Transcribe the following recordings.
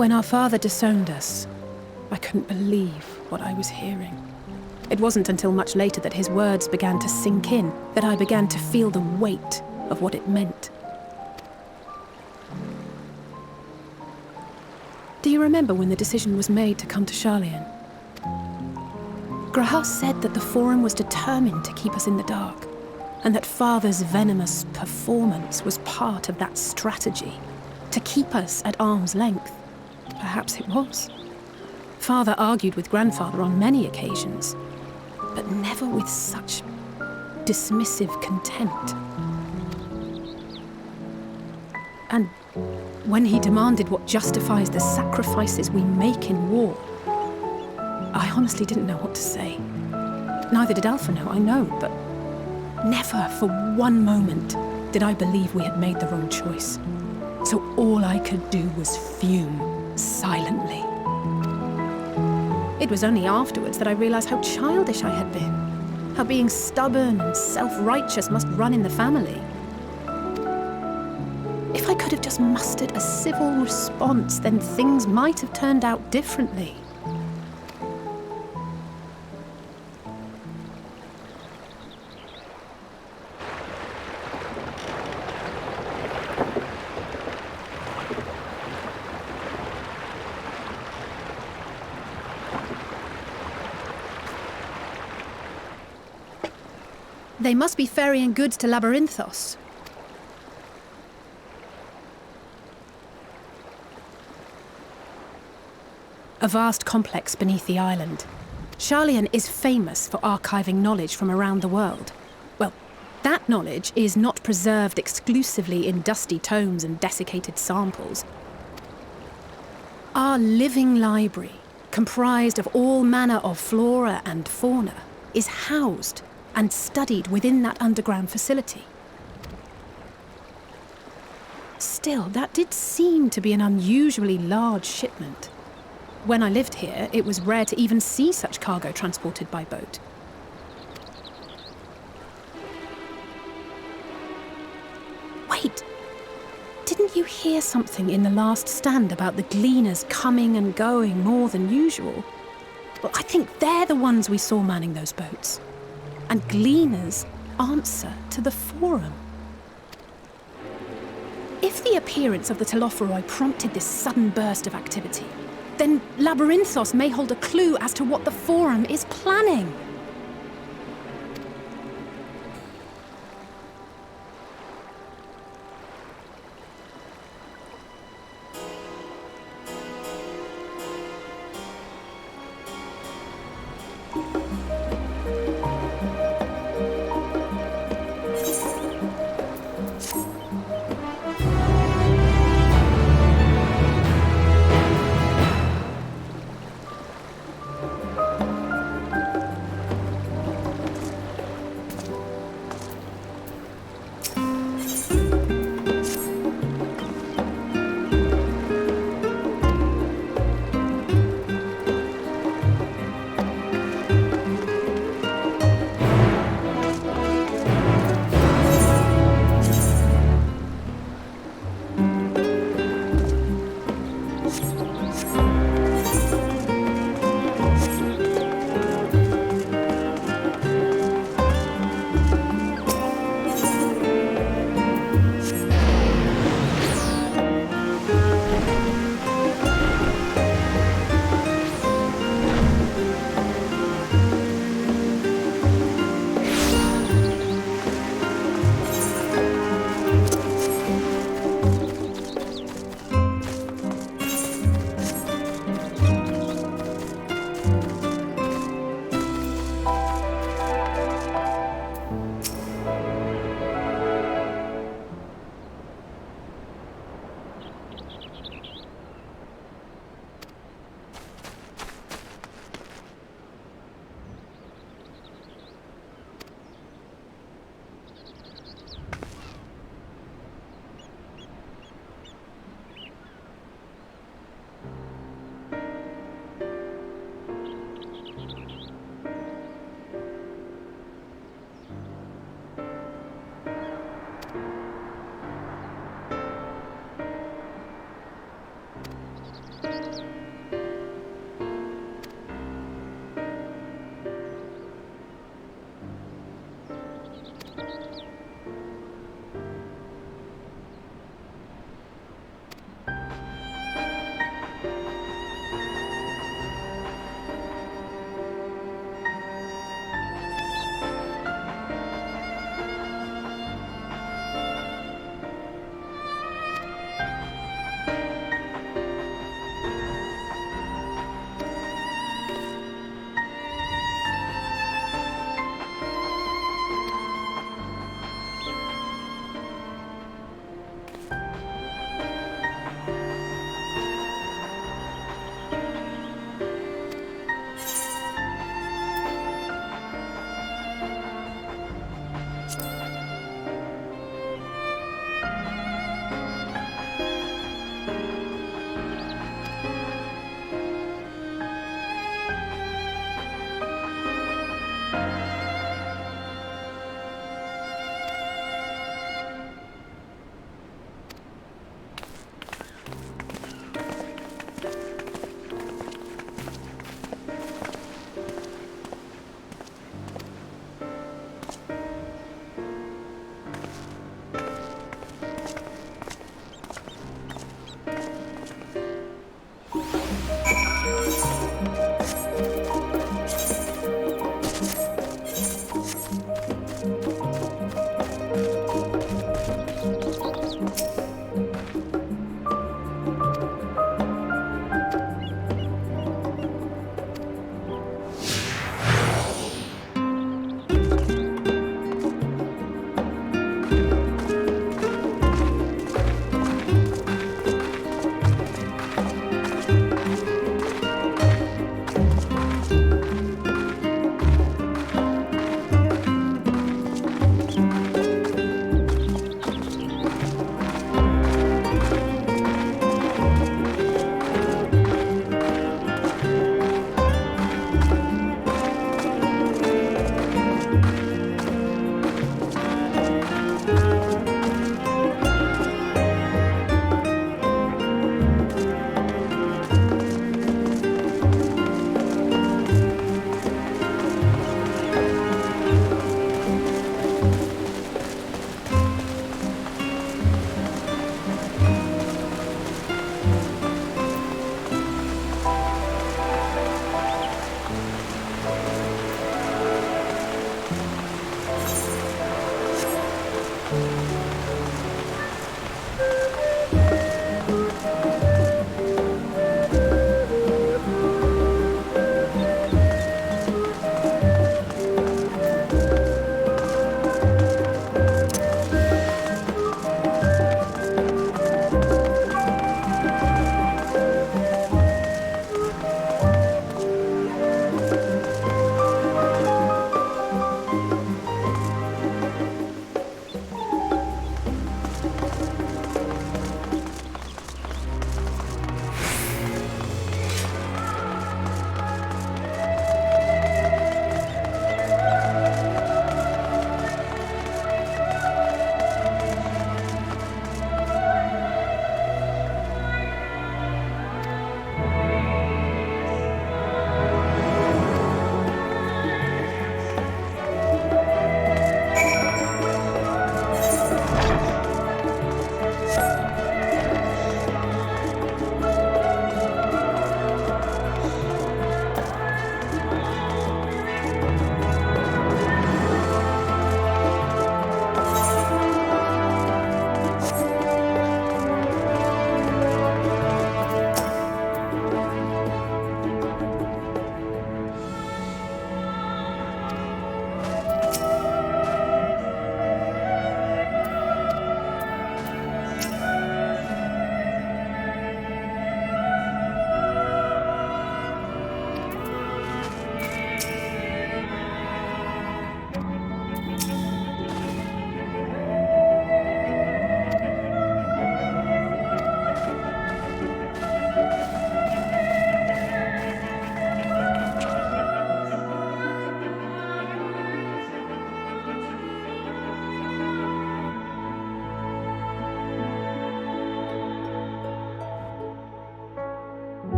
When our father disowned us, I couldn't believe what I was hearing. It wasn't until much later that his words began to sink in, that I began to feel the weight of what it meant. Do you remember when the decision was made to come to Sharlayan? Graham said that the Forum was determined to keep us in the dark, and that Father's venomous performance was part of that strategy, to keep us at arm's length. Perhaps it was. Father argued with Grandfather on many occasions, but never with such dismissive contempt. And when he demanded what justifies the sacrifices we make in war, I honestly didn't know what to say. Neither did Alpha know, I know, but never for one moment did I believe we had made the wrong choice. So all I could do was fume silently. It was only afterwards that I realized how childish I had been, how being stubborn and self-righteous must run in the family. If I could have just mustered a civil response, then things might have turned out differently. They must be ferrying goods to Labyrinthos. A vast complex beneath the island. Sharlayan is famous for archiving knowledge from around the world. Well, that knowledge is not preserved exclusively in dusty tomes and desiccated samples. Our living library, comprised of all manner of flora and fauna, is housed and studied within that underground facility. Still, that did seem to be an unusually large shipment. When I lived here, it was rare to even see such cargo transported by boat. Wait! Didn't you hear something in the last stand about the gleaners coming and going more than usual? Well, I think they're the ones we saw manning those boats. And gleaners answer to the Forum. If the appearance of the Telophoroi prompted this sudden burst of activity, then Labyrinthos may hold a clue as to what the Forum is planning.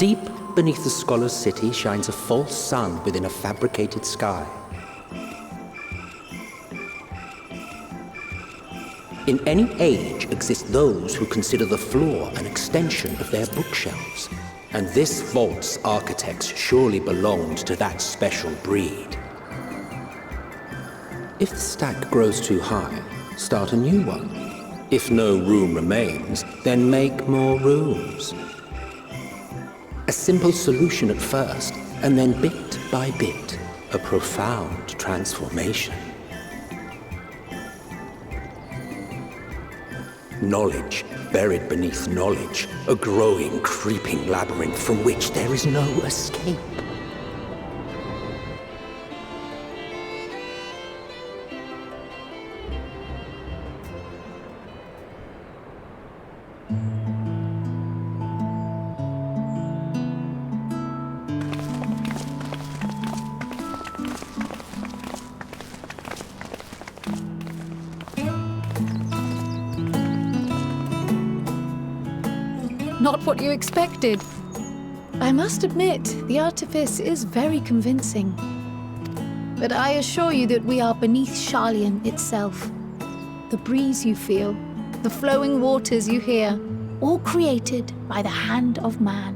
Deep beneath the scholar's city shines a false sun within a fabricated sky. In any age exist those who consider the floor an extension of their bookshelves, and this vault's architects surely belonged to that special breed. If the stack grows too high, start a new one. If no room remains, then make more rooms. A simple solution at first, and then bit by bit, a profound transformation. Knowledge buried beneath knowledge, a growing, creeping labyrinth from which there is no escape. Not what you expected. I must admit, the artifice is very convincing. But I assure you that we are beneath Sharlayan itself. The breeze you feel, the flowing waters you hear, all created by the hand of man.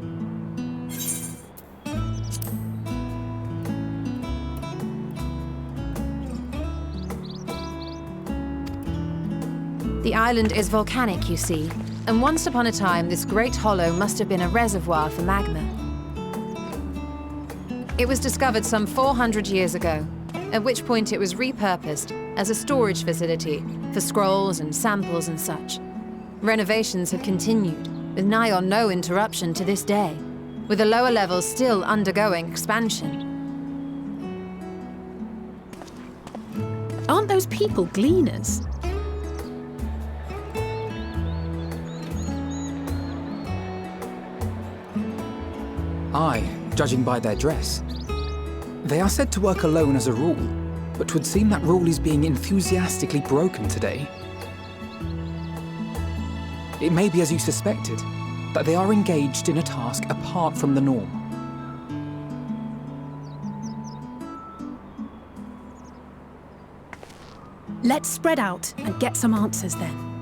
The island is volcanic, you see, and once upon a time this great hollow must have been a reservoir for magma. It was discovered some 400 years ago, at which point it was repurposed as a storage facility for scrolls and samples and such. Renovations have continued, with nigh on no interruption to this day, with the lower levels still undergoing expansion. Aren't those people gleaners? Aye, judging by their dress. They are said to work alone as a rule, but 'twould seem that rule is being enthusiastically broken today. It may be as you suspected, that they are engaged in a task apart from the norm. Let's spread out and get some answers then.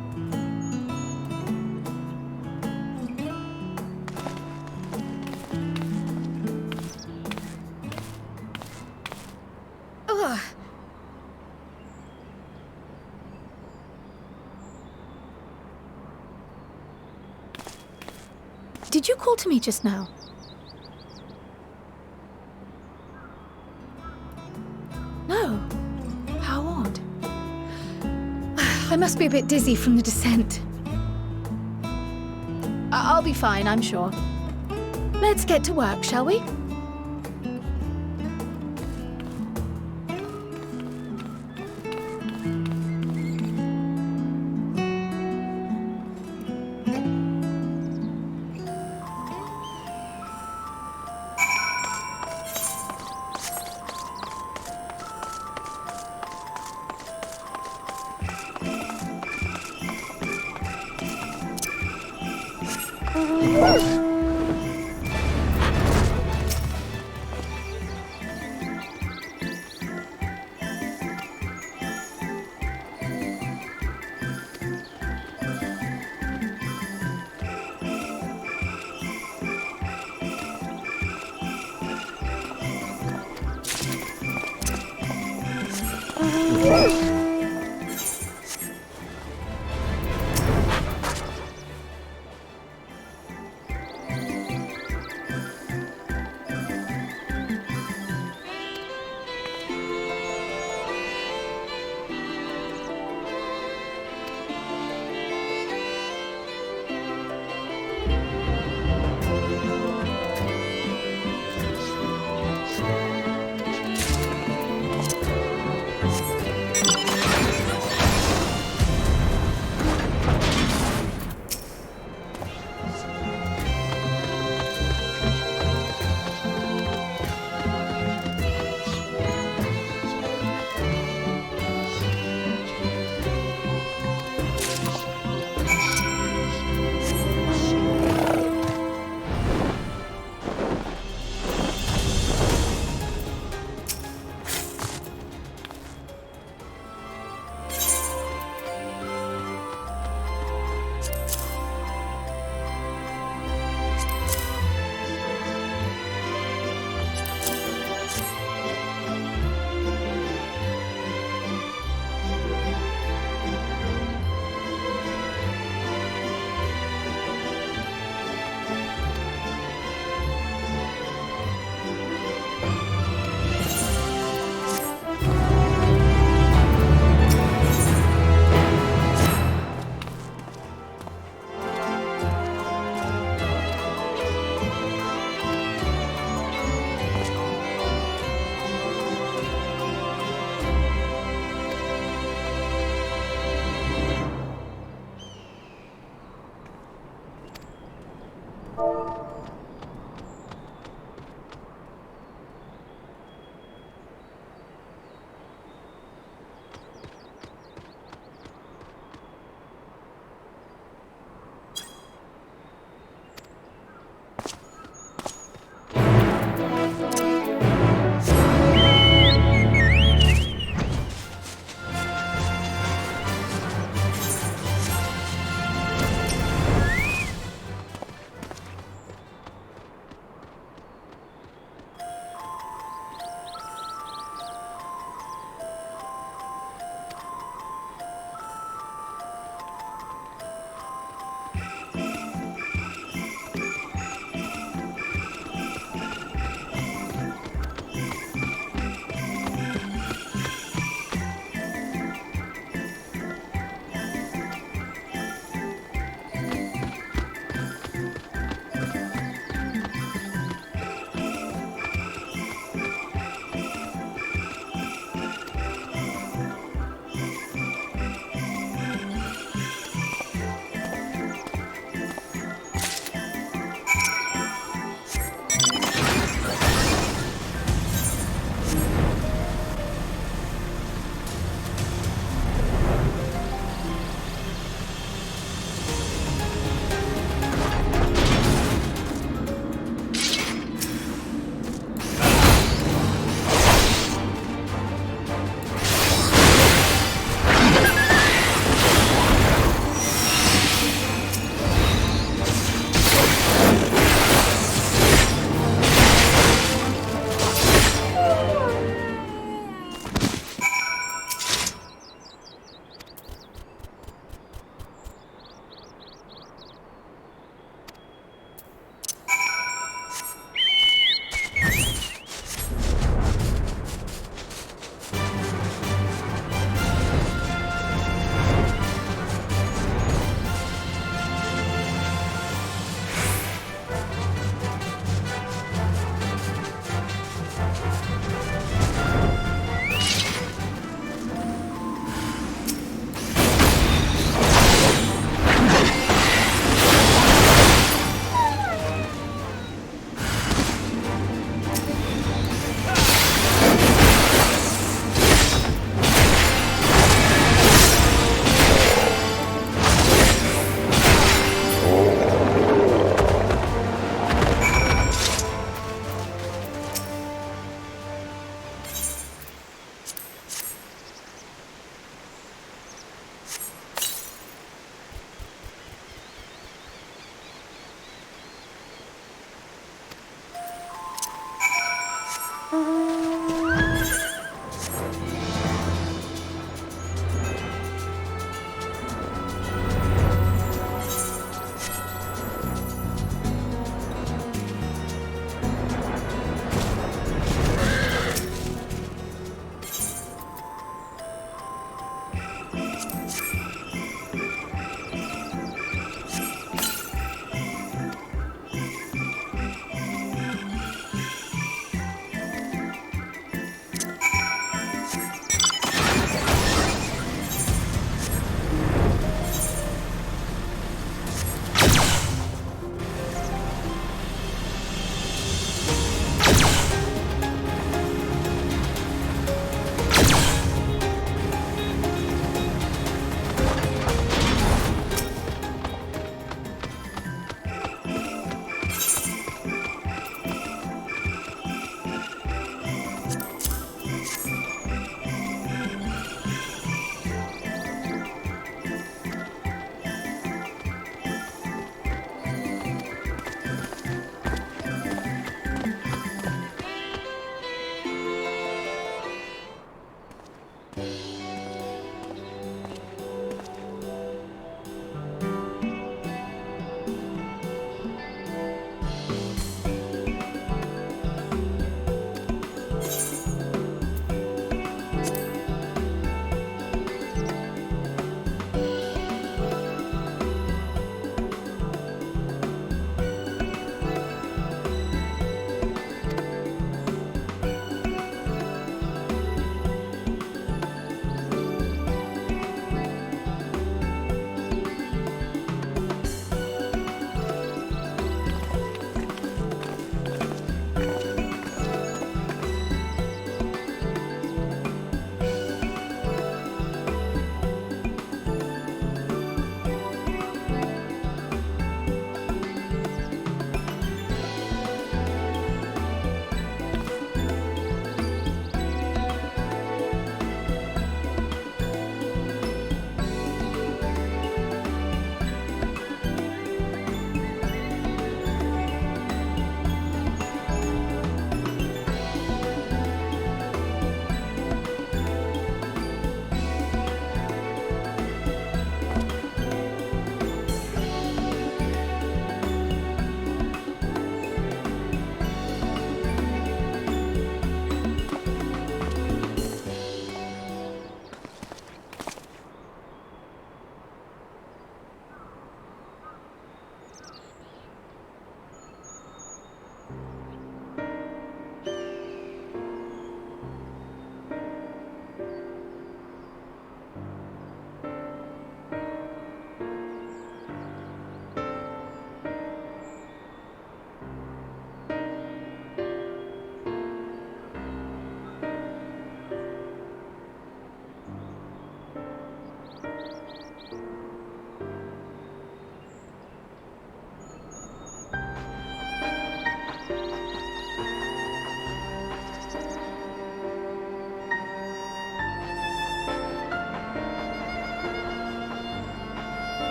Did you call to me just now? No. How odd. I must be a bit dizzy from the descent. I'll be fine, I'm sure. Let's get to work, shall we?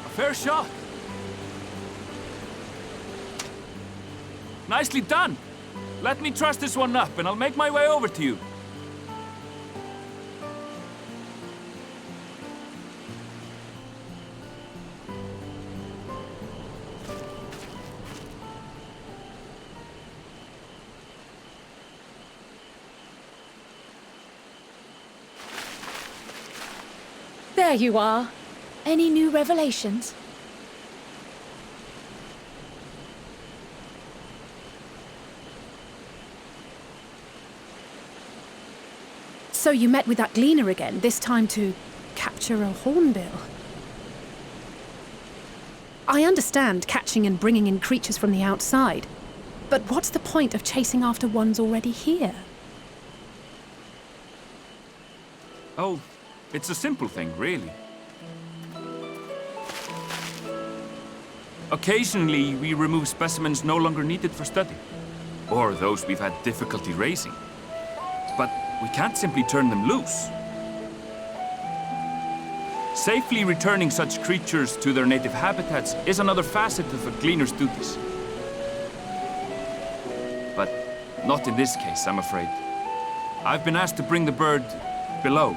A fair shot. Nicely done. Let me truss this one up, and I'll make my way over to you. There you are. Any new revelations? So you met with that gleaner again, this time to capture a hornbill. I understand catching and bringing in creatures from the outside, but what's the point of chasing after ones already here? Oh, it's a simple thing, really. Occasionally, we remove specimens no longer needed for study, or those we've had difficulty raising. But we can't simply turn them loose. Safely returning such creatures to their native habitats is another facet of a gleaner's duties. But not in this case, I'm afraid. I've been asked to bring the bird below.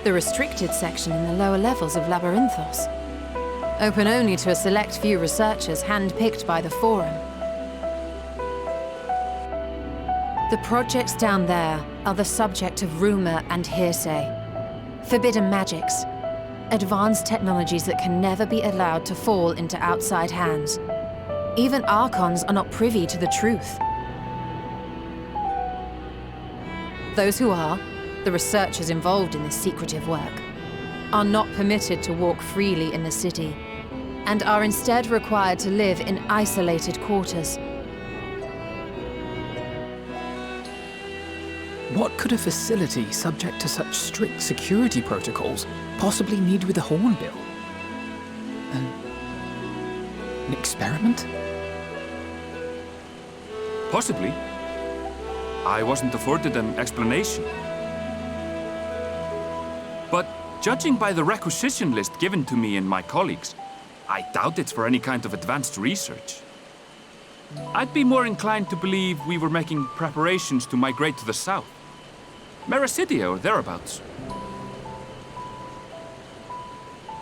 The restricted section in the lower levels of Labyrinthos. Open only to a select few researchers hand-picked by the Forum. The projects down there are the subject of rumor and hearsay. Forbidden magics. Advanced technologies that can never be allowed to fall into outside hands. Even Archons are not privy to the truth. Those who are, the researchers involved in this secretive work, are not permitted to walk freely in the city, and are instead required to live in isolated quarters. What could a facility subject to such strict security protocols possibly need with a hornbill? An experiment? Possibly. I wasn't afforded an explanation. But judging by the requisition list given to me and my colleagues, I doubt it's for any kind of advanced research. I'd be more inclined to believe we were making preparations to migrate to the south. Mericidia or thereabouts.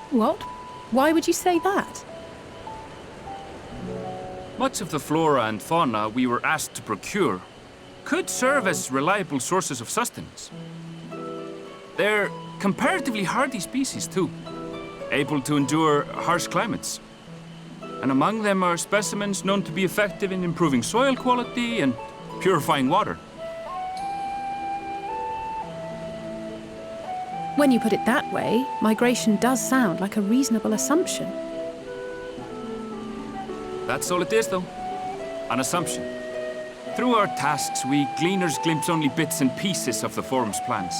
What? Why would you say that? Much of the flora and fauna we were asked to procure could serve as reliable sources of sustenance. They're comparatively hardy species, too, able to endure harsh climates. And among them are specimens known to be effective in improving soil quality and purifying water. When you put it that way, migration does sound like a reasonable assumption. That's all it is, though. An assumption. Through our tasks, we gleaners glimpse only bits and pieces of the Forum's plans.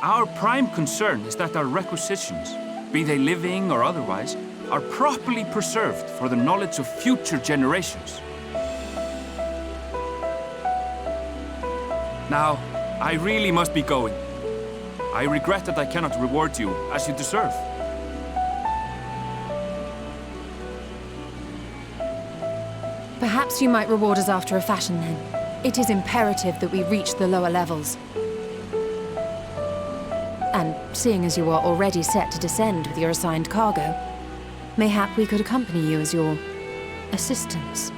Our prime concern is that our requisitions, be they living or otherwise, are properly preserved for the knowledge of future generations. Now, I really must be going. I regret that I cannot reward you as you deserve. Perhaps you might reward us after a fashion, then. It is imperative that we reach the lower levels. And seeing as you are already set to descend with your assigned cargo, mayhap we could accompany you as your assistants.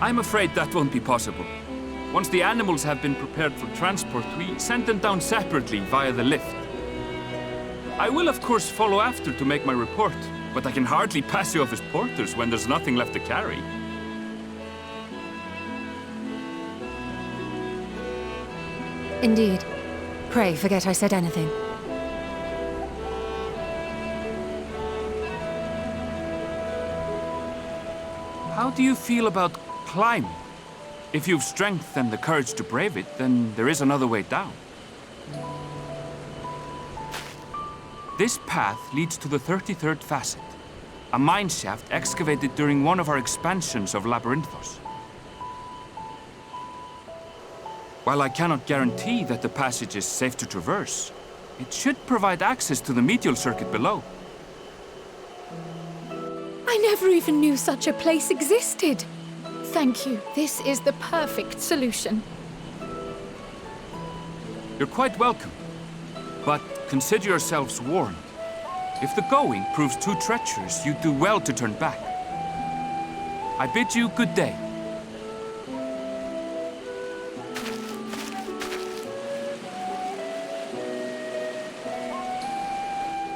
I'm afraid that won't be possible. Once the animals have been prepared for transport, we send them down separately via the lift. I will, of course, follow after to make my report, but I can hardly pass you off as porters when there's nothing left to carry. Indeed. Pray forget I said anything. How do you feel about climbing? If you've strength and the courage to brave it, then there is another way down. This path leads to the 33rd facet. A mine shaft excavated during one of our expansions of Labyrinthos. While I cannot guarantee that the passage is safe to traverse, it should provide access to the medial circuit below. I never even knew such a place existed. Thank you. This is the perfect solution. You're quite welcome, but consider yourselves warned. If the going proves too treacherous, you do well to turn back. I bid you good day.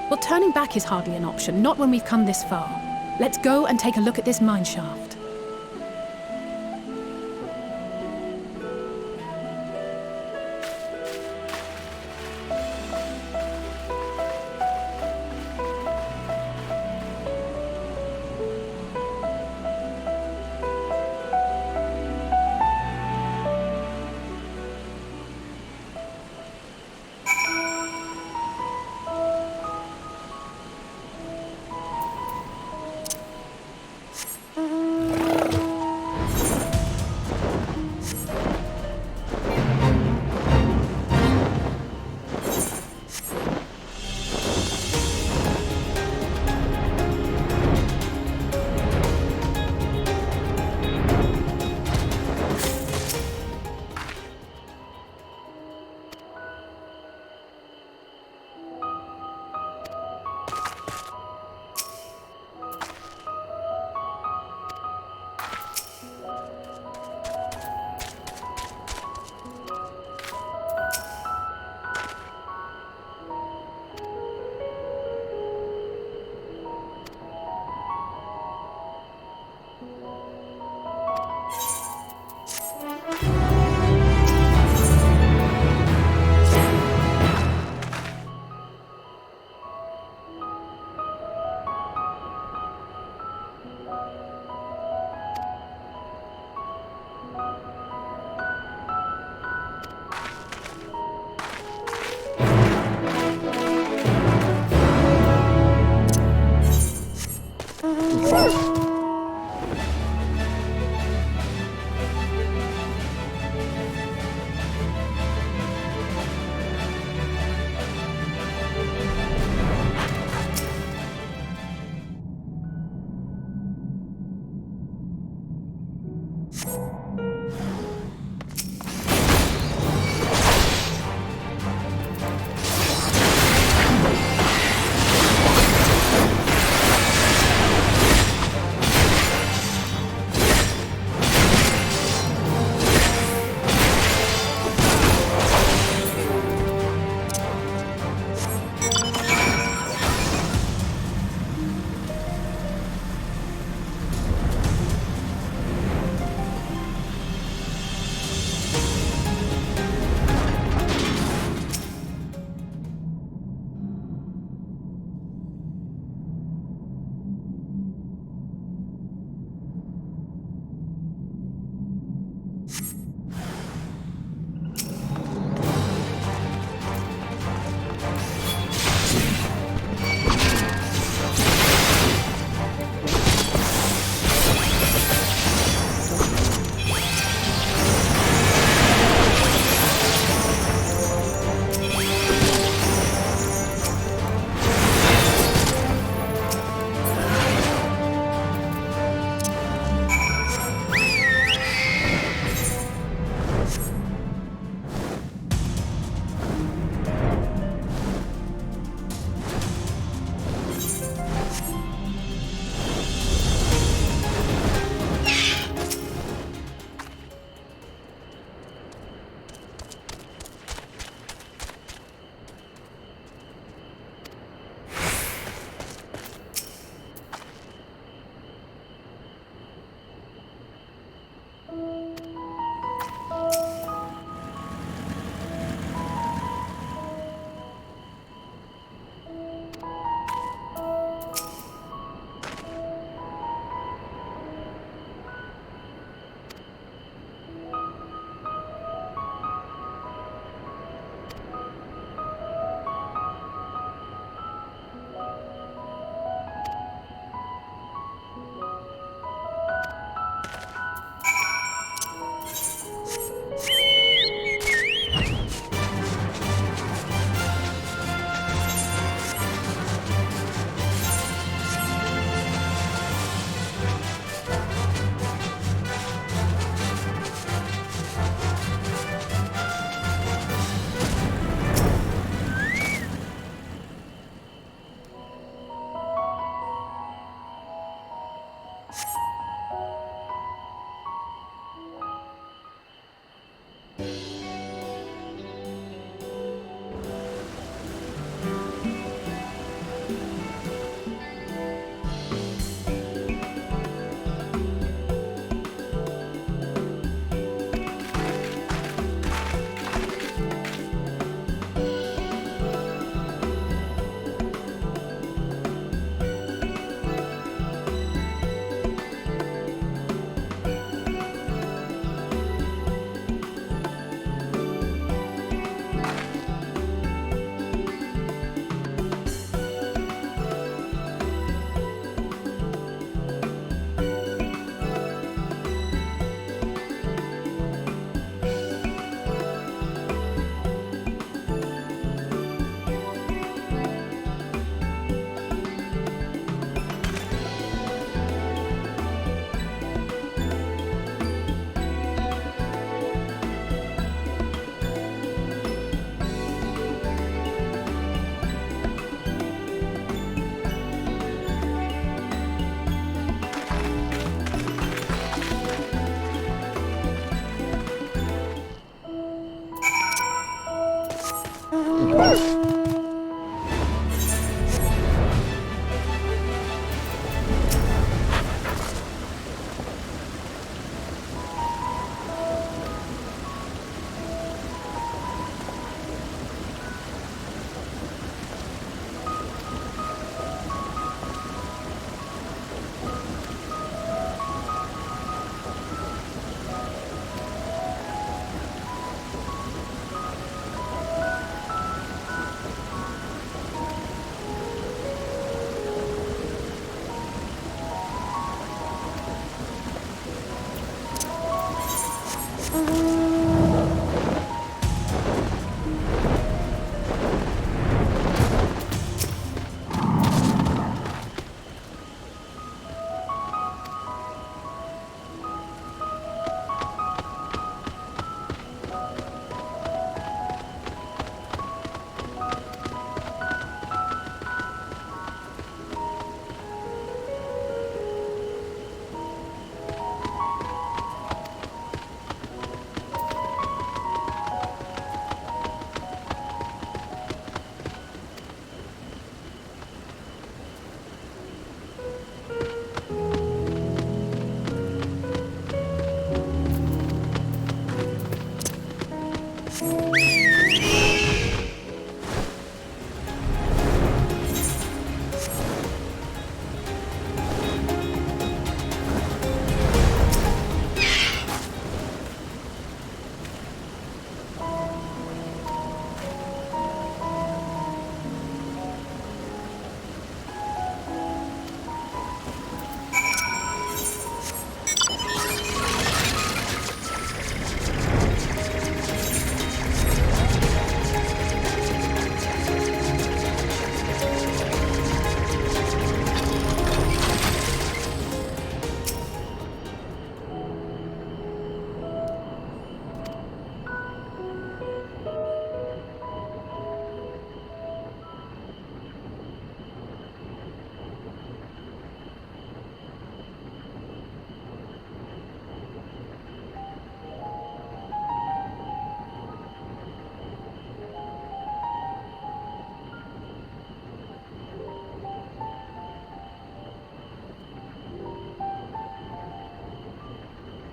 Well, turning back is hardly an option, not when we've come this far. Let's go and take a look at this mine shaft.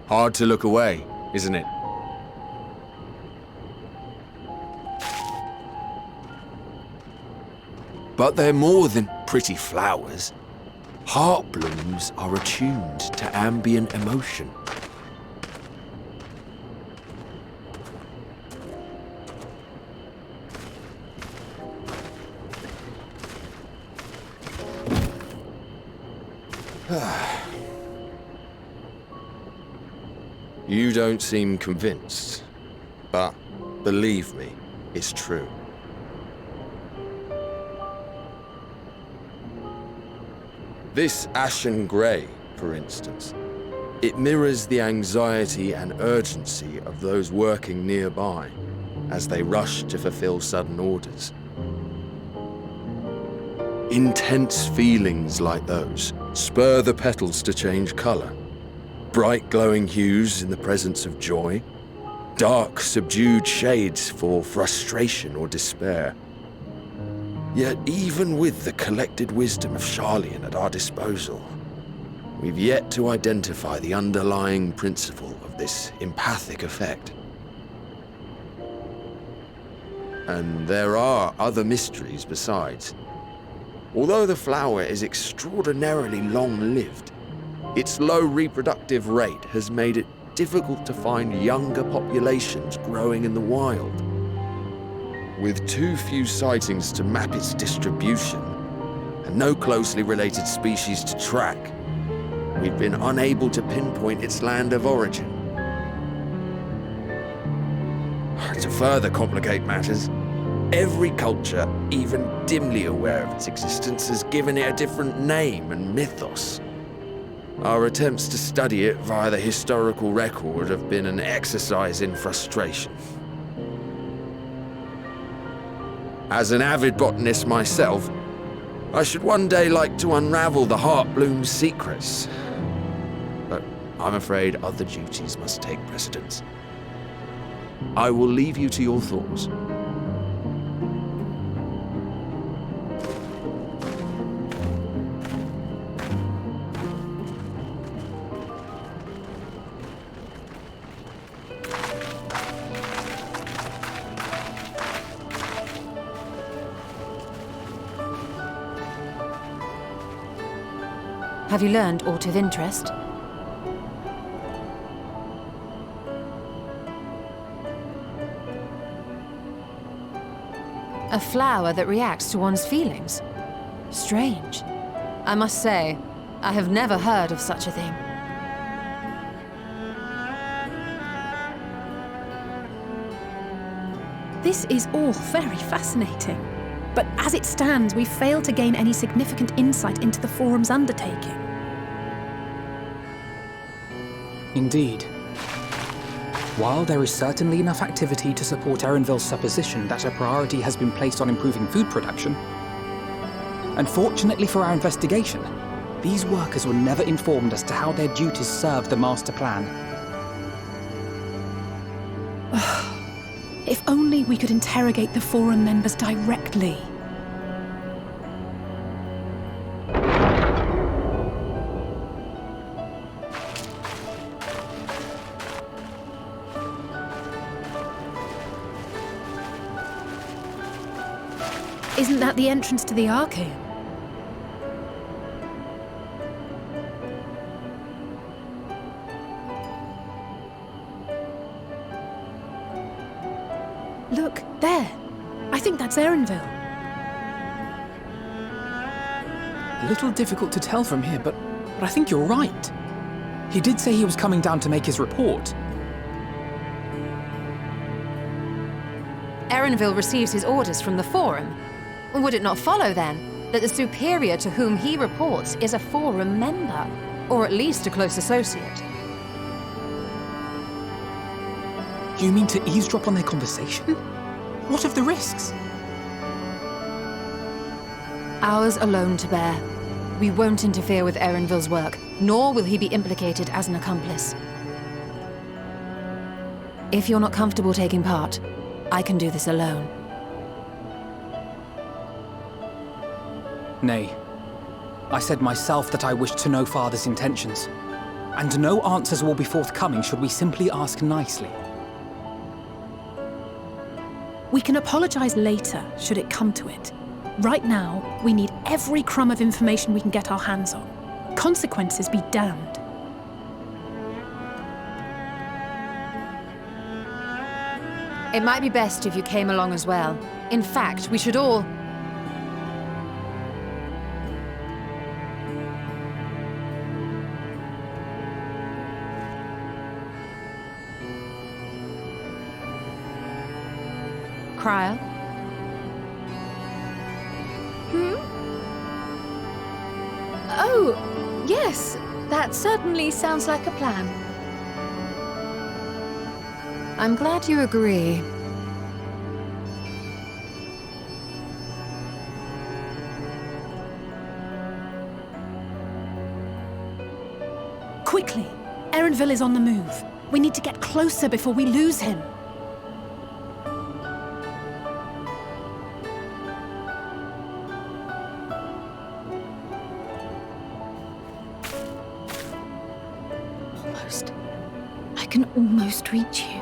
Hard to look away, isn't it? But they're more than pretty flowers. Heart blooms are attuned to ambient emotion. You don't seem convinced, but believe me, it's true. This ashen grey, for instance, it mirrors the anxiety and urgency of those working nearby as they rush to fulfill sudden orders. Intense feelings like those spur the petals to change colour. Bright glowing hues in the presence of joy, dark subdued shades for frustration or despair. Yet even with the collected wisdom of Sharlayan at our disposal, we've yet to identify the underlying principle of this empathic effect. And there are other mysteries besides. Although the flower is extraordinarily long-lived, its low reproductive rate has made it difficult to find younger populations growing in the wild. With too few sightings to map its distribution, and no closely related species to track, we've been unable to pinpoint its land of origin. To further complicate matters, every culture, even dimly aware of its existence, has given it a different name and mythos. Our attempts to study it via the historical record have been an exercise in frustration. As an avid botanist myself, I should one day like to unravel the Heartbloom's secrets. But I'm afraid other duties must take precedence. I will leave you to your thoughts. Have you learned aught of interest? A flower that reacts to one's feelings? Strange. I must say, I have never heard of such a thing. This is all very fascinating. But as it stands, we fail to gain any significant insight into the Forum's undertaking. Indeed. While there is certainly enough activity to support Erenvil's supposition that a priority has been placed on improving food production, unfortunately for our investigation, these workers were never informed as to how their duties serve the master plan. If only we could interrogate the Forum members directly. Isn't that the entrance to the Archaeum? Look, there. I think that's Erenvil. A little difficult to tell from here, but I think you're right. He did say he was coming down to make his report. Erenvil receives his orders from the Forum. Would it not follow, then, that the superior to whom he reports is a Forum member, or at least a close associate? You mean to eavesdrop on their conversation? What of the risks? Ours alone to bear. We won't interfere with Erenvil's work, nor will he be implicated as an accomplice. If you're not comfortable taking part, I can do this alone. Nay. I said myself that I wished to know Father's intentions. And no answers will be forthcoming should we simply ask nicely. We can apologize later, should it come to it. Right now, we need every crumb of information we can get our hands on. Consequences be damned. It might be best if you came along as well. In fact, we should all... Cryle? Oh, yes. That certainly sounds like a plan. I'm glad you agree. Quickly! Erenville is on the move. We need to get closer before we lose him. Almost. I can almost reach you.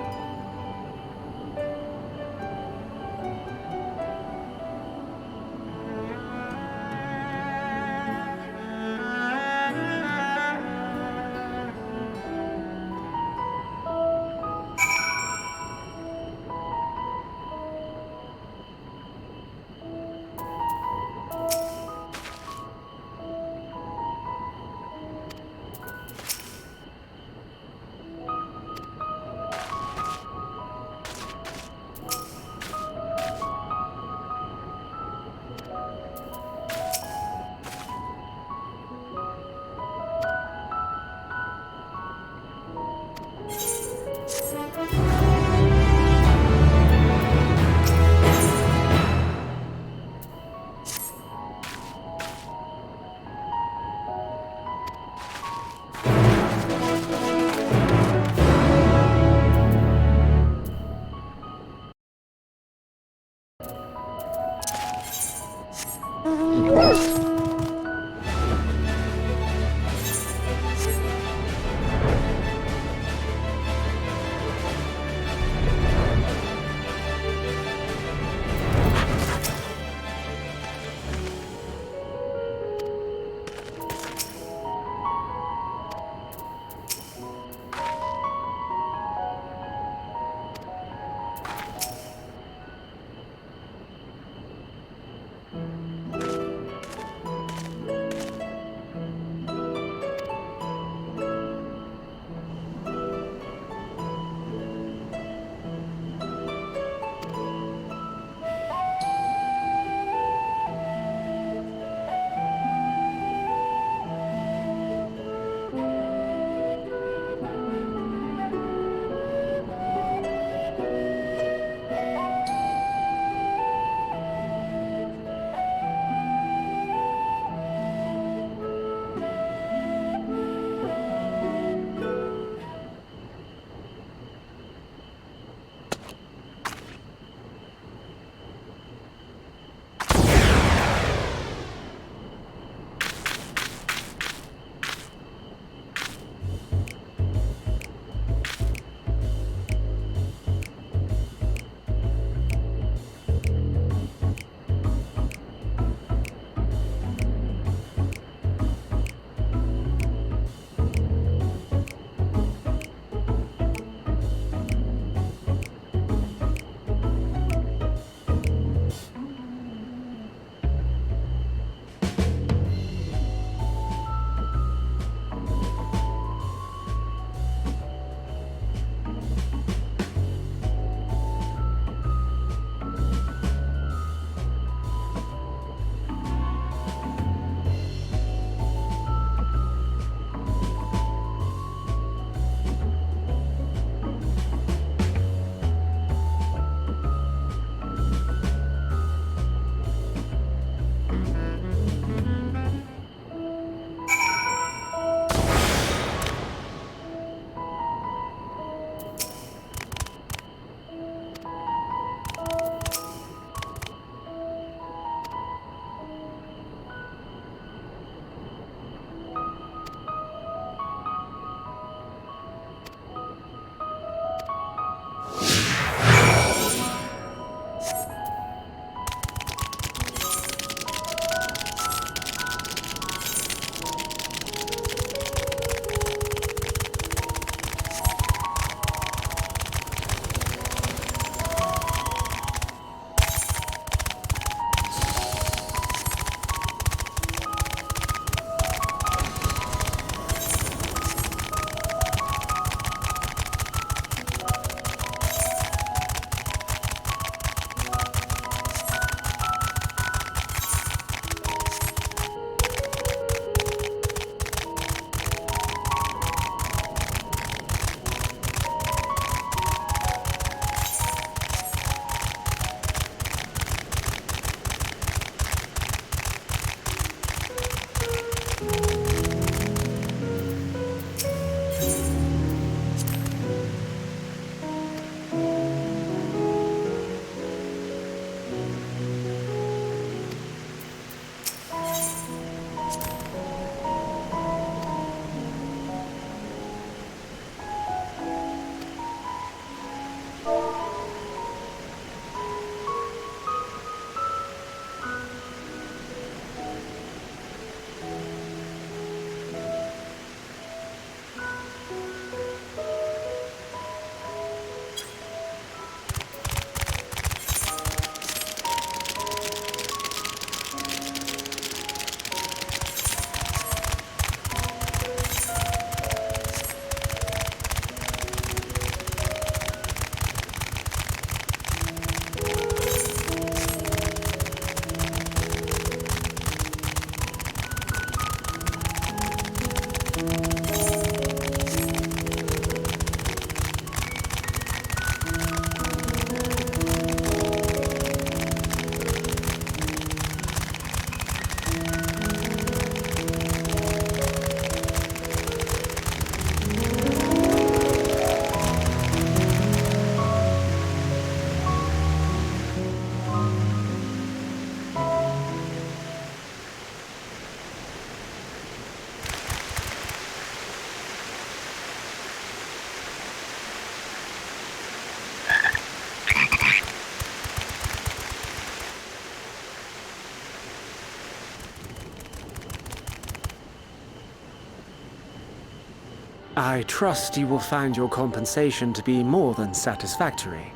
I trust you will find your compensation to be more than satisfactory.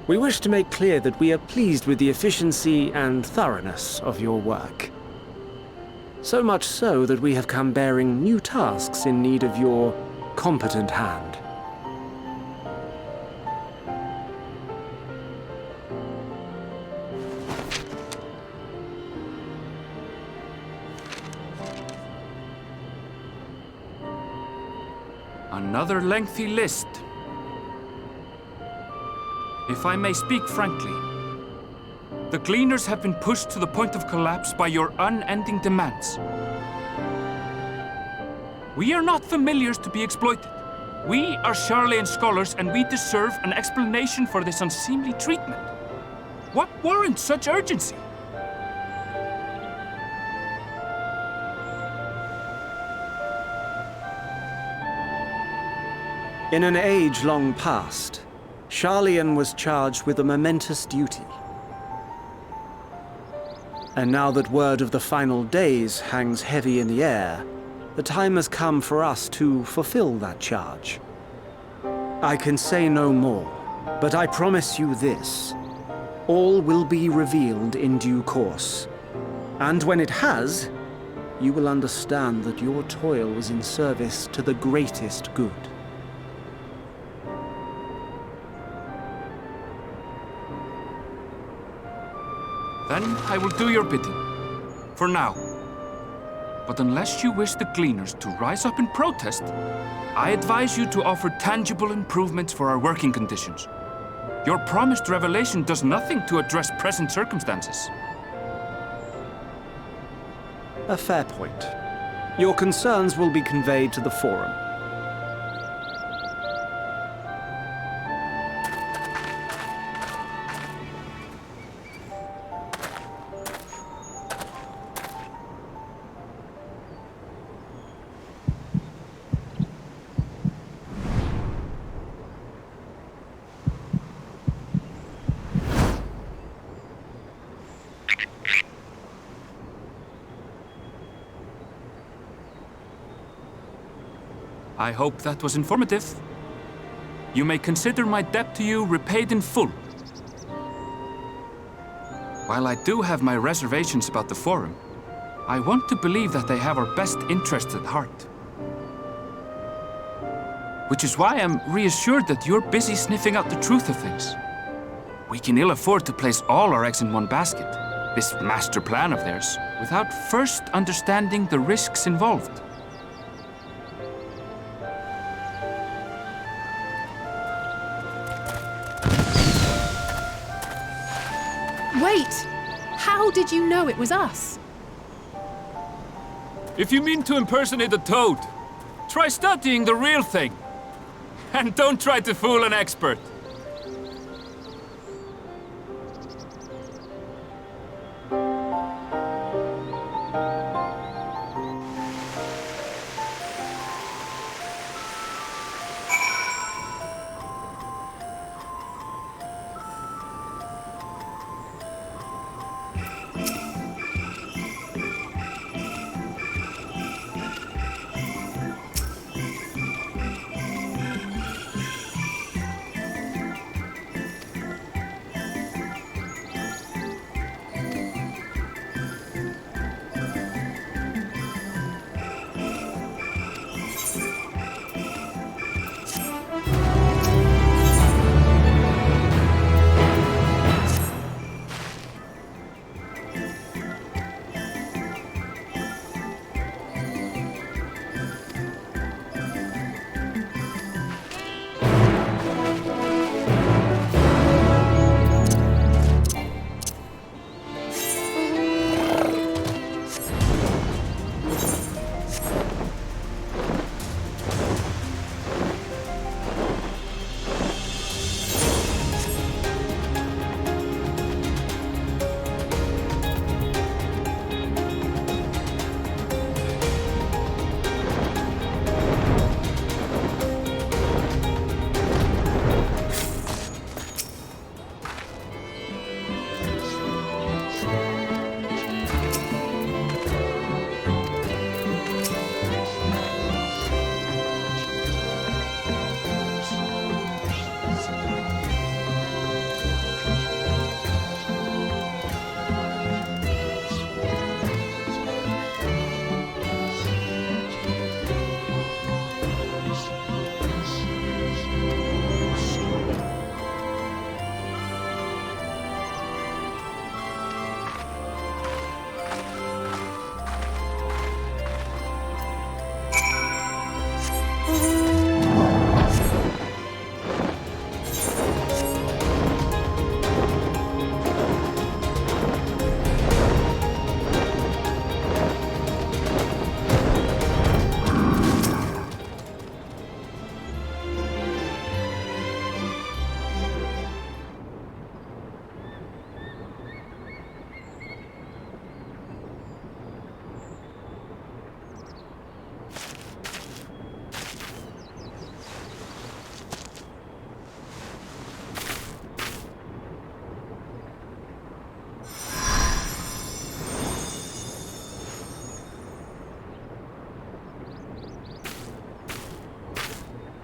We wish to make clear that we are pleased with the efficiency and thoroughness of your work. So much so that we have come bearing new tasks in need of your competent hand. Another lengthy list. If I may speak frankly, the Gleaners have been pushed to the point of collapse by your unending demands. We are not familiars to be exploited. We are Sharlayan scholars, and we deserve an explanation for this unseemly treatment. What warrants such urgency? In an age long past, Sharlayan was charged with a momentous duty. And now that word of the final days hangs heavy in the air, the time has come for us to fulfill that charge. I can say no more, but I promise you this. All will be revealed in due course. And when it has, you will understand that your toil was in service to the greatest good. Then I will do your bidding. For now. But unless you wish the Gleaners to rise up in protest, I advise you to offer tangible improvements for our working conditions. Your promised revelation does nothing to address present circumstances. A fair point. Your concerns will be conveyed to the Forum. I hope that was informative. You may consider my debt to you repaid in full. While I do have my reservations about the Forum, I want to believe that they have our best interests at heart. Which is why I'm reassured that you're busy sniffing out the truth of things. We can ill afford to place all our eggs in one basket, this master plan of theirs, without first understanding the risks involved. Wait! How did you know it was us? If you mean to impersonate a toad, try studying the real thing. And don't try to fool an expert.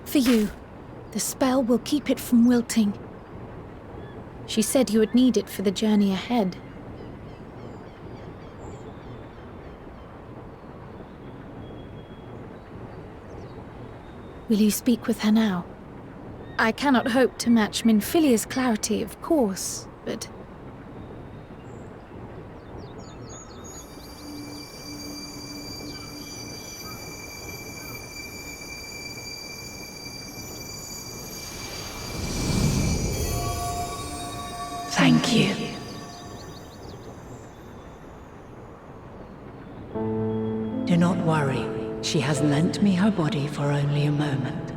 For you. The spell will keep it from wilting. She said you would need it for the journey ahead. Will you speak with her now? I cannot hope to match Minfilia's clarity, of course, but... Thank you. Do not worry. She has lent me her body for only a moment.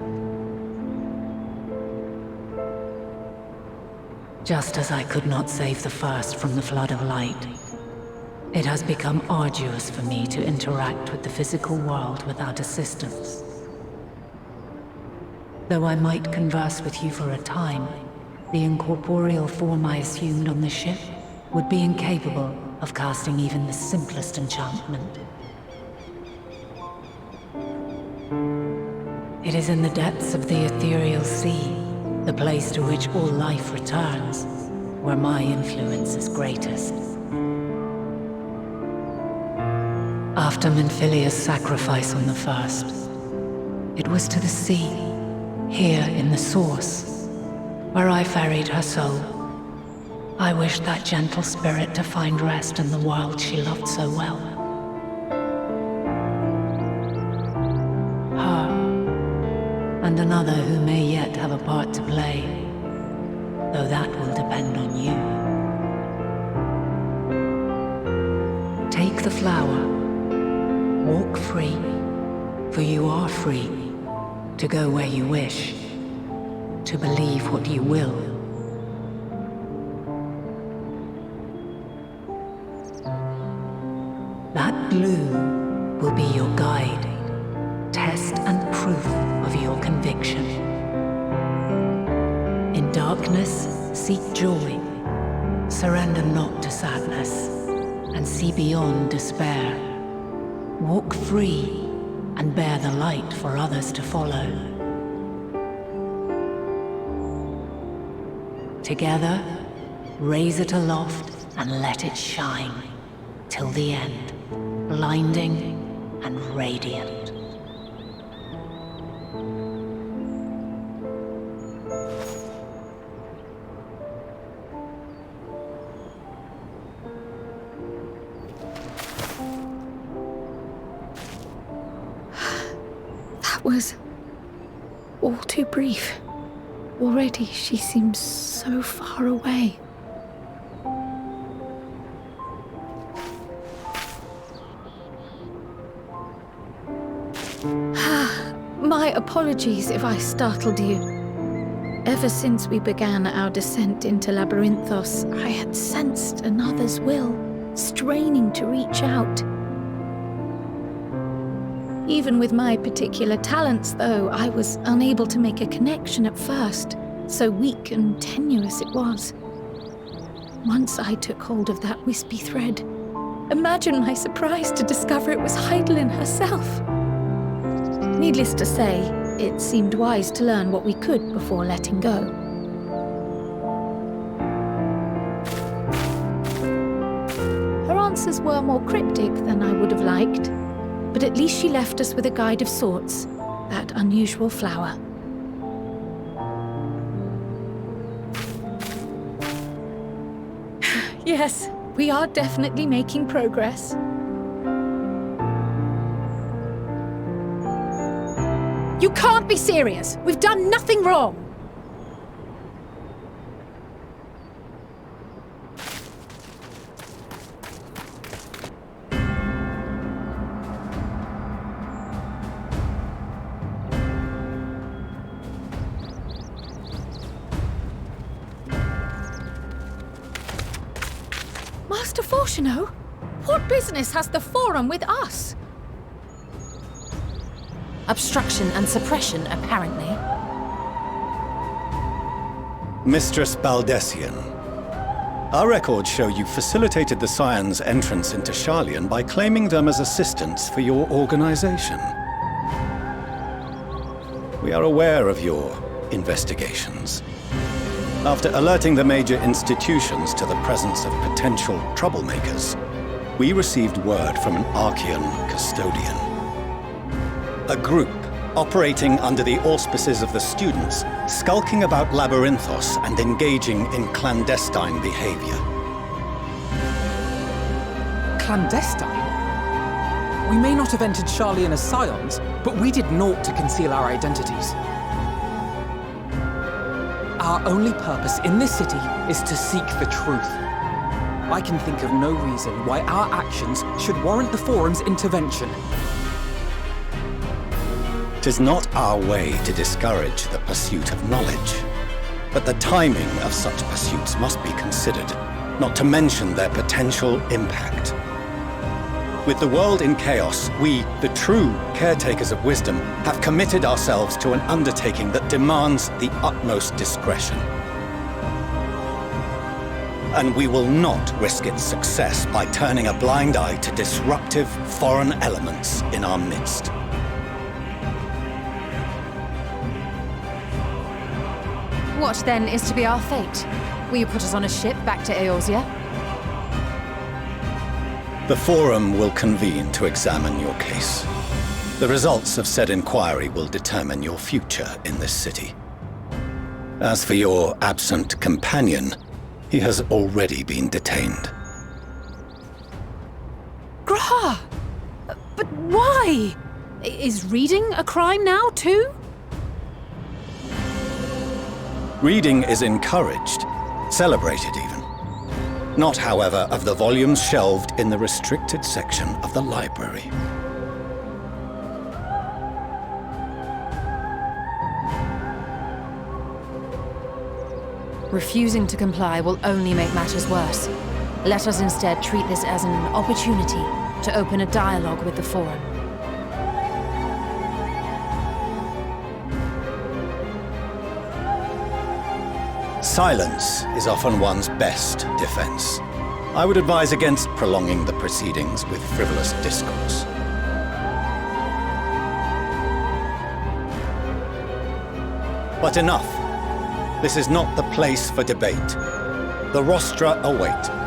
Just as I could not save the first from the flood of light, it has become arduous for me to interact with the physical world without assistance. Though I might converse with you for a time, the incorporeal form I assumed on the ship would be incapable of casting even the simplest enchantment. It is in the depths of the ethereal sea, the place to which all life returns, where my influence is greatest. After Minfilia's sacrifice on the first, it was to the sea, here in the source, where I ferried her soul. I wished that gentle spirit to find rest in the world she loved so well. Her, and another who may yet have a part to play, though that will depend on you. Take the flower, walk free, for you are free, to go where you wish, to believe what you will. That blue will be your guide, test and proof of your conviction. In darkness, seek joy, surrender not to sadness, and see beyond despair. Walk free and bear the light for others to follow. Together, raise it aloft and let it shine, till the end, blinding and radiant. That was all too brief. Already she seems so far away. My apologies if I startled you. Ever since we began our descent into Labyrinthos, I had sensed another's will, straining to reach out. Even with my particular talents, though, I was unable to make a connection at first, so weak and tenuous it was. Once I took hold of that wispy thread, imagine my surprise to discover it was Heidelin herself. Needless to say, it seemed wise to learn what we could before letting go. Her answers were more cryptic than I would have liked, but at least she left us with a guide of sorts, that unusual flower. Yes, we are definitely making progress. You can't be serious! We've done nothing wrong! Master Fortuno? What business has the Forum with us? Obstruction and suppression, apparently. Mistress Baldessian, our records show you facilitated the Scions' entrance into Sharlayan by claiming them as assistants for your organization. We are aware of your investigations. After alerting the major institutions to the presence of potential troublemakers, we received word from an Archean custodian. A group operating under the auspices of the students, skulking about Labyrinthos and engaging in clandestine behavior. Clandestine? We may not have entered Sharlayan as Scions, but we did naught to conceal our identities. Our only purpose in this city is to seek the truth. I can think of no reason why our actions should warrant the Forum's intervention. 'Tis not our way to discourage the pursuit of knowledge, but the timing of such pursuits must be considered, not to mention their potential impact. With the world in chaos, we, the true caretakers of wisdom, have committed ourselves to an undertaking that demands the utmost discretion. And we will not risk its success by turning a blind eye to disruptive foreign elements in our midst. What, then, is to be our fate? Will you put us on a ship back to Eorzea? The Forum will convene to examine your case. The results of said inquiry will determine your future in this city. As for your absent companion, he has already been detained. Graha! But why? Is reading a crime now, too? Reading is encouraged, celebrated even. Not, however, of the volumes shelved in the restricted section of the library. Refusing to comply will only make matters worse. Let us instead treat this as an opportunity to open a dialogue with the Forum. Silence is often one's best defense. I would advise against prolonging the proceedings with frivolous discourse. But enough. This is not the place for debate. The rostra await.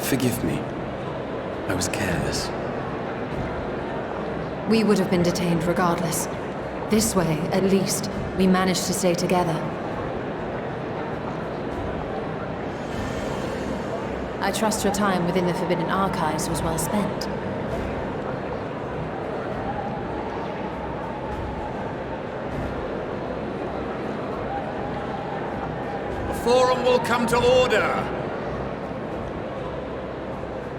Forgive me. I was careless. We would have been detained regardless. This way, at least, we managed to stay together. I trust your time within the Forbidden Archives was well spent. The Forum will come to order!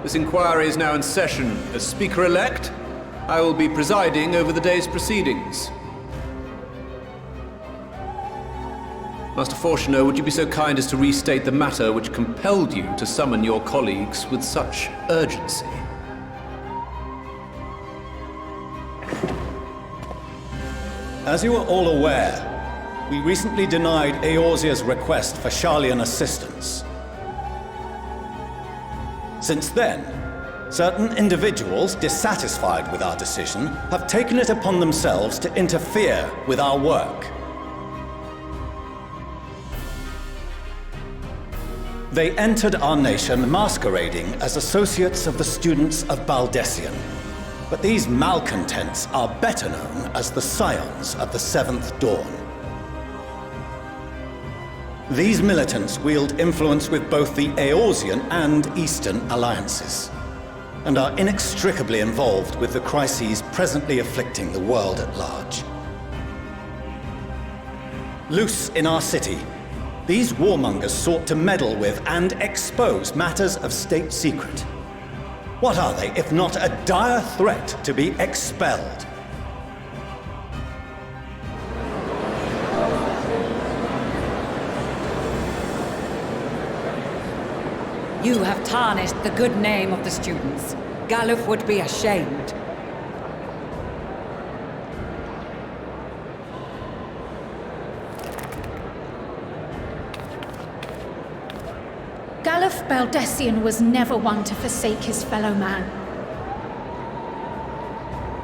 This inquiry is now in session. As Speaker-elect, I will be presiding over the day's proceedings. Master Fortuner, would you be so kind as to restate the matter which compelled you to summon your colleagues with such urgency? As you are all aware, we recently denied Eorzea's request for Sharlayan assistance. Since then, certain individuals dissatisfied with our decision have taken it upon themselves to interfere with our work. They entered our nation masquerading as associates of the students of Baldessian. But these malcontents are better known as the Scions of the Seventh Dawn. These militants wield influence with both the Eorzean and Eastern alliances, and are inextricably involved with the crises presently afflicting the world at large. Loose in our city, these warmongers sought to meddle with and expose matters of state secret. What are they, if not a dire threat to be expelled? You have tarnished the good name of the students. Galuf would be ashamed. Galuf Baldessian was never one to forsake his fellow man.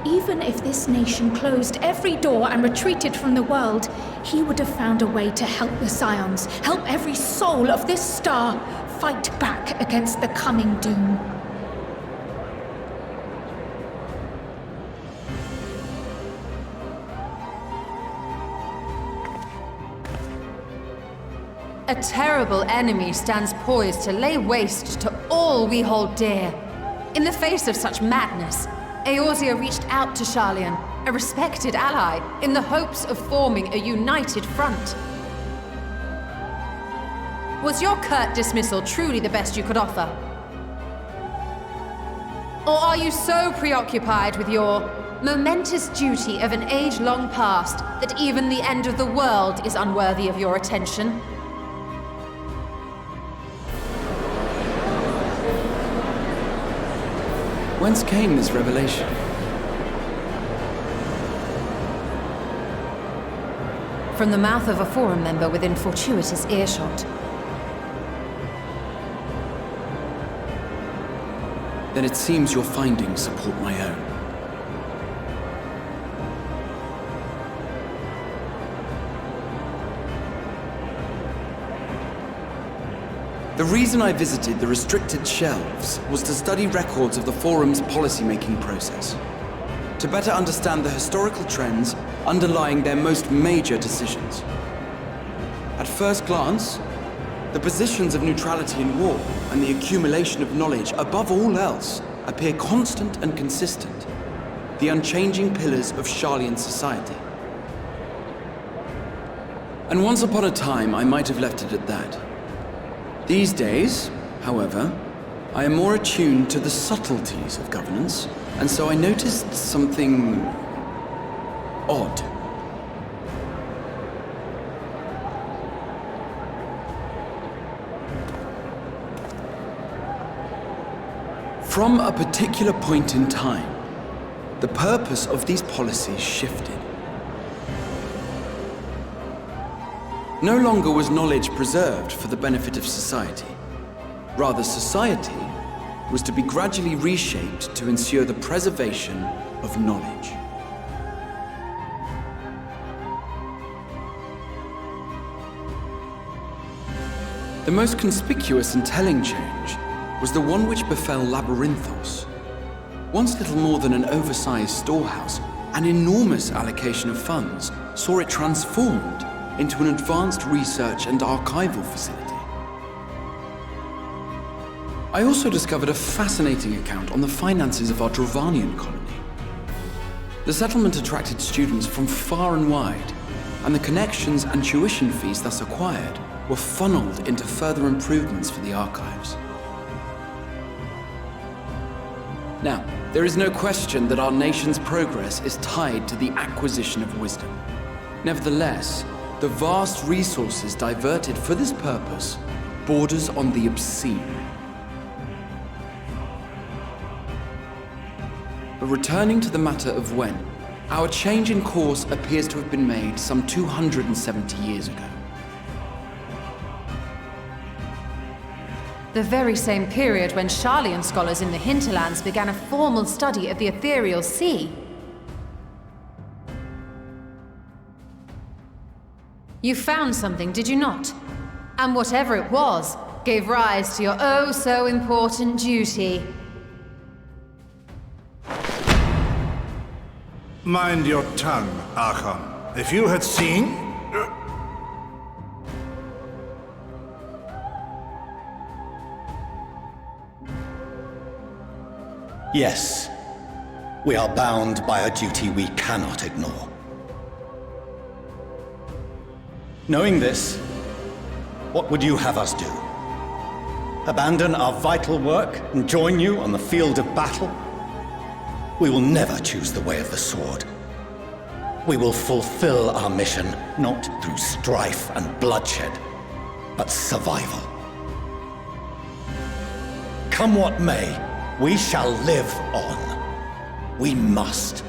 Even if this nation closed every door and retreated from the world, he would have found a way to help the Scions, help every soul of this star fight back against the coming doom. A terrible enemy stands poised to lay waste to all we hold dear. In the face of such madness, Eorzea reached out to Sharlayan, a respected ally, in the hopes of forming a united front. Was your curt dismissal truly the best you could offer? Or are you so preoccupied with your momentous duty of an age long past that even the end of the world is unworthy of your attention? Whence came this revelation? From the mouth of a Forum member within fortuitous earshot. Then it seems your findings support my own. The reason I visited the restricted shelves was to study records of the Forum's policy-making process, to better understand the historical trends underlying their most major decisions. At first glance, the positions of neutrality in war and the accumulation of knowledge above all else appear constant and consistent, the unchanging pillars of Sharlayan society. And once upon a time, I might have left it at that. These days, however, I am more attuned to the subtleties of governance, and so I noticed something odd. From a particular point in time, the purpose of these policies shifted. No longer was knowledge preserved for the benefit of society. Rather, society was to be gradually reshaped to ensure the preservation of knowledge. The most conspicuous and telling change was the one which befell Labyrinthos. Once little more than an oversized storehouse, an enormous allocation of funds saw it transformed into an advanced research and archival facility. I also discovered a fascinating account on the finances of our Dravanian colony. The settlement attracted students from far and wide, and the connections and tuition fees thus acquired were funneled into further improvements for the archives. Now, there is no question that our nation's progress is tied to the acquisition of wisdom. Nevertheless, The vast resources diverted for this purpose borders on the obscene. But returning to the matter of when, our change in course appears to have been made some 270 years ago. The very same period when Sharlayan scholars in the hinterlands began a formal study of the ethereal sea. You found something, did you not? And whatever it was, gave rise to your oh-so-important duty. Mind your tongue, Archon. If you had seen... Yes, we are bound by a duty we cannot ignore. Knowing this, what would you have us do? Abandon our vital work and join you on the field of battle? We will never choose the way of the sword. We will fulfill our mission not through strife and bloodshed, but survival. Come what may, we shall live on. We must.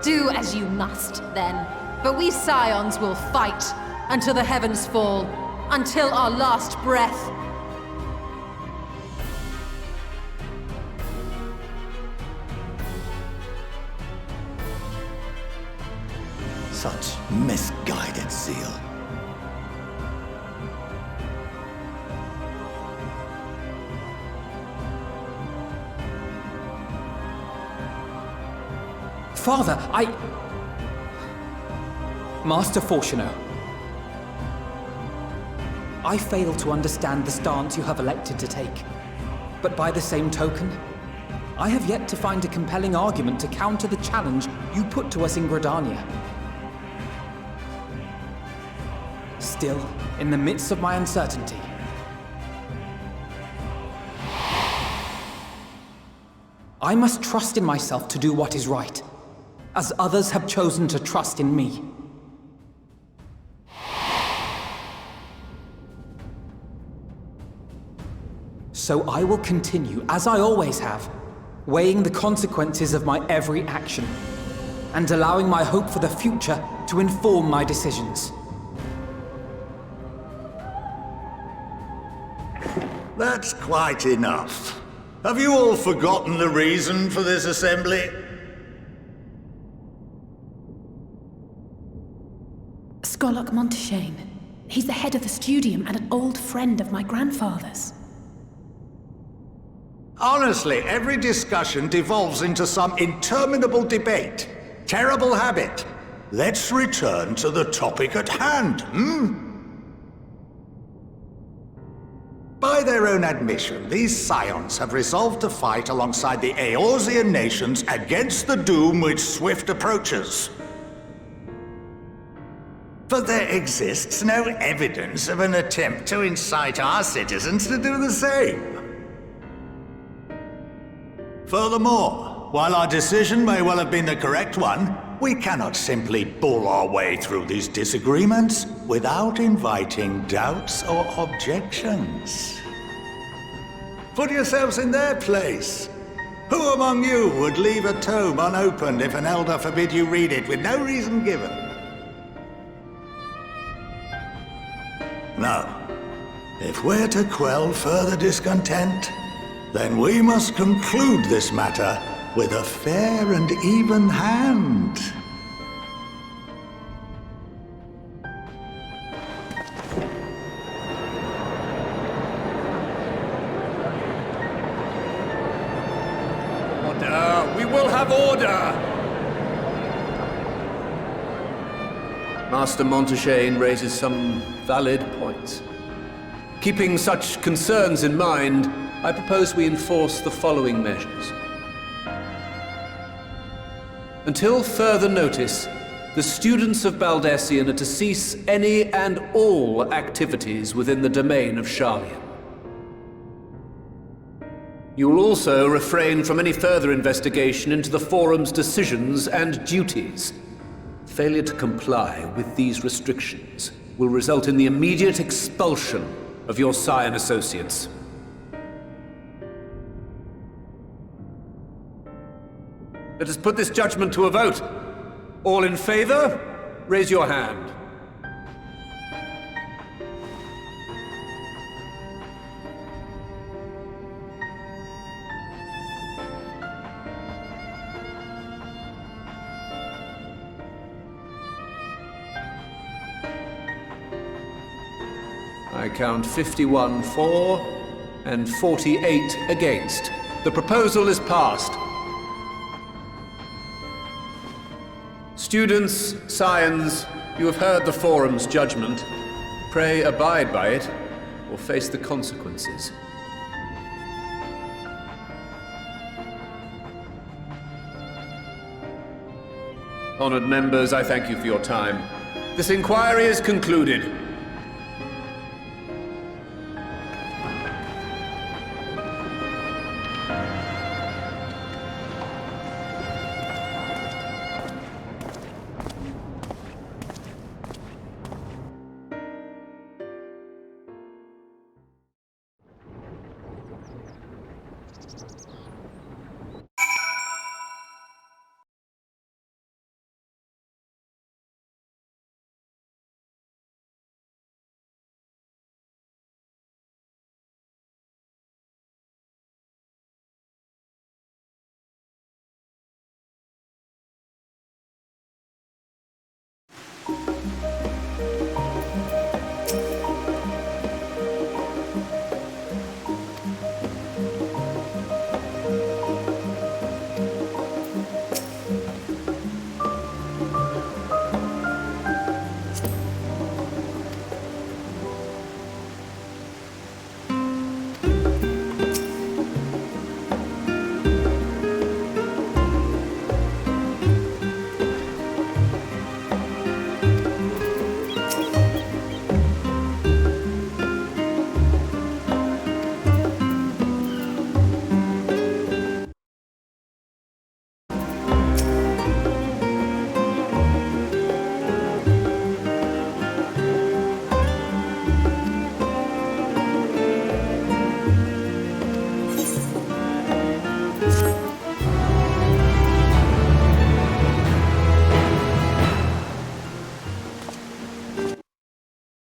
Do as you must, then. But we Scions will fight until the heavens fall, until our last breath. Such misguided zeal. Father, Master Fortuno, I fail to understand the stance you have elected to take. But by the same token, I have yet to find a compelling argument to counter the challenge you put to us in Gridania. Still, in the midst of my uncertainty, I must trust in myself to do what is right, as others have chosen to trust in me. So I will continue, as I always have, weighing the consequences of my every action, and allowing my hope for the future to inform my decisions. That's quite enough. Have you all forgotten the reason for this assembly? Skolok Monteshane. He's the head of the studium and an old friend of my grandfather's. Honestly, every discussion devolves into some interminable debate. Terrible habit. Let's return to the topic at hand, By their own admission, these Scions have resolved to fight alongside the Eorzean nations against the doom which swift approaches. But there exists no evidence of an attempt to incite our citizens to do the same. Furthermore, while our decision may well have been the correct one, we cannot simply bull our way through these disagreements without inviting doubts or objections. Put yourselves in their place. Who among you would leave a tome unopened if an elder forbid you read it with no reason given? Now, if we're to quell further discontent, then we must conclude this matter with a fair and even hand. Order! We will have order! Master Monteshane raises some valid points. Keeping such concerns in mind, I propose we enforce the following measures. Until further notice, the students of Baldesion are to cease any and all activities within the domain of Sharlayan. You will also refrain from any further investigation into the Forum's decisions and duties. Failure to comply with these restrictions will result in the immediate expulsion of your Scion associates. Let us put this judgment to a vote. All in favor, raise your hand. I count 51 for and 48 against. The proposal is passed. Students, Scions, you have heard the Forum's judgment. Pray abide by it, or face the consequences. Honored members, I thank you for your time. This inquiry is concluded.